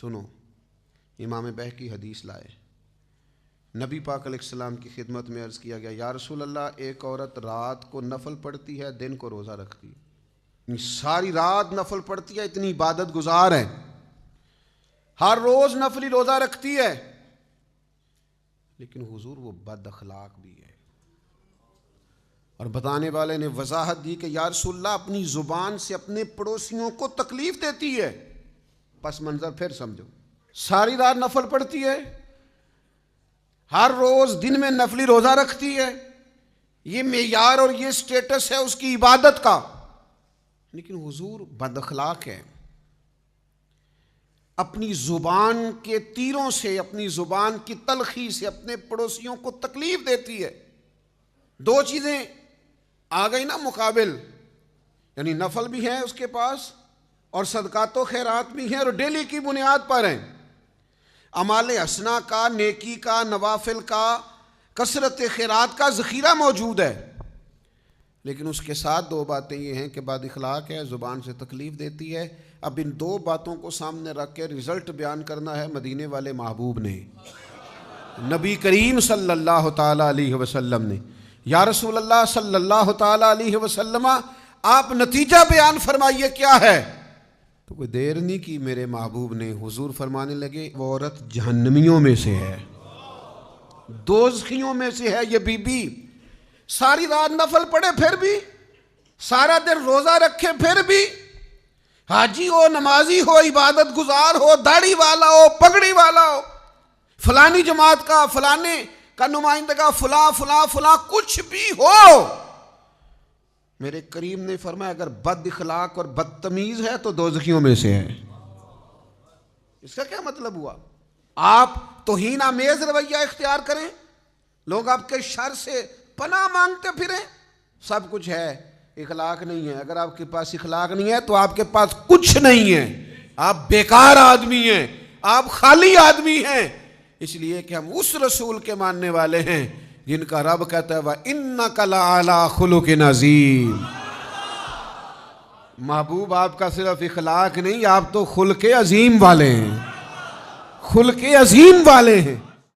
سنو، امام بہقی حدیث لائے، نبی پاک علیہ السلام کی خدمت میں عرض کیا گیا یا رسول اللہ، ایک عورت رات کو نفل پڑھتی ہے، دن کو روزہ رکھتی ہے، ساری رات نفل پڑھتی ہے، اتنی عبادت گزار ہے، ہر روز نفلی روزہ رکھتی ہے، لیکن حضور وہ بد اخلاق بھی ہے۔ اور بتانے والے نے وضاحت دی کہ یا رسول اللہ، اپنی زبان سے اپنے پڑوسیوں کو تکلیف دیتی ہے۔ پس منظر پھر سمجھو، ساری رات نفل پڑھتی ہے، ہر روز دن میں نفلی روزہ رکھتی ہے، یہ معیار اور یہ سٹیٹس ہے اس کی عبادت کا، لیکن حضور بد اخلاق ہے، اپنی زبان کے تیروں سے، اپنی زبان کی تلخی سے اپنے پڑوسیوں کو تکلیف دیتی ہے۔ دو چیزیں آ گئی نا مقابل، یعنی نفل بھی ہیں اس کے پاس اور صدقات و خیرات بھی ہیں، اور ڈیلی کی بنیاد پر ہیں، اعمال حسنہ کا، نیکی کا، نوافل کا، کثرت خیرات کا ذخیرہ موجود ہے، لیکن اس کے ساتھ دو باتیں یہ ہیں کہ بد اخلاق ہے، زبان سے تکلیف دیتی ہے۔ اب ان دو باتوں کو سامنے رکھ کے رزلٹ بیان کرنا ہے مدینے والے محبوب نے، نبی کریم صلی اللہ تعالیٰ علیہ وسلم نے۔ یا رسول اللہ صلی اللہ تعالیٰ علیہ وسلم، آپ نتیجہ بیان فرمائیے کیا ہے؟ تو کوئی دیر نہیں کی میرے محبوب نے، حضور فرمانے لگے وہ عورت جہنمیوں میں سے ہے، دوزخیوں میں سے ہے یہ بی بی، ساری رات نفل پڑھے پھر بھی، سارا دن روزہ رکھے پھر بھی، حاجی ہو، نمازی ہو، عبادت گزار ہو، داڑھی والا ہو، پگڑی والا ہو، فلانی جماعت کا، فلانے کا نمائندہ، فلاں فلاں فلاں کچھ بھی ہو، میرے کریم نے فرمایا اگر بد اخلاق اور بدتمیز ہے تو دوزخیوں میں سے ہے۔ اس کا کیا مطلب ہوا؟ آپ توہین آمیز رویہ اختیار کریں، لوگ آپ کے شر سے پناہ مانگتے پھریں، سب کچھ ہے، اخلاق نہیں ہے۔ اگر آپ کے پاس اخلاق نہیں ہے تو آپ کے پاس کچھ نہیں ہے، آپ بیکار آدمی ہیں، آپ خالی آدمی ہیں، اس لیے کہ ہم اس رسول کے ماننے والے ہیں جن کا رب کہتا ہے وَإِنَّكَ لَعَلَىٰ خُلُقٍ عَظِيمٍ۔ محبوب آپ کا صرف اخلاق نہیں، آپ تو خلق عظیم والے ہیں، خلق عظیم والے ہیں۔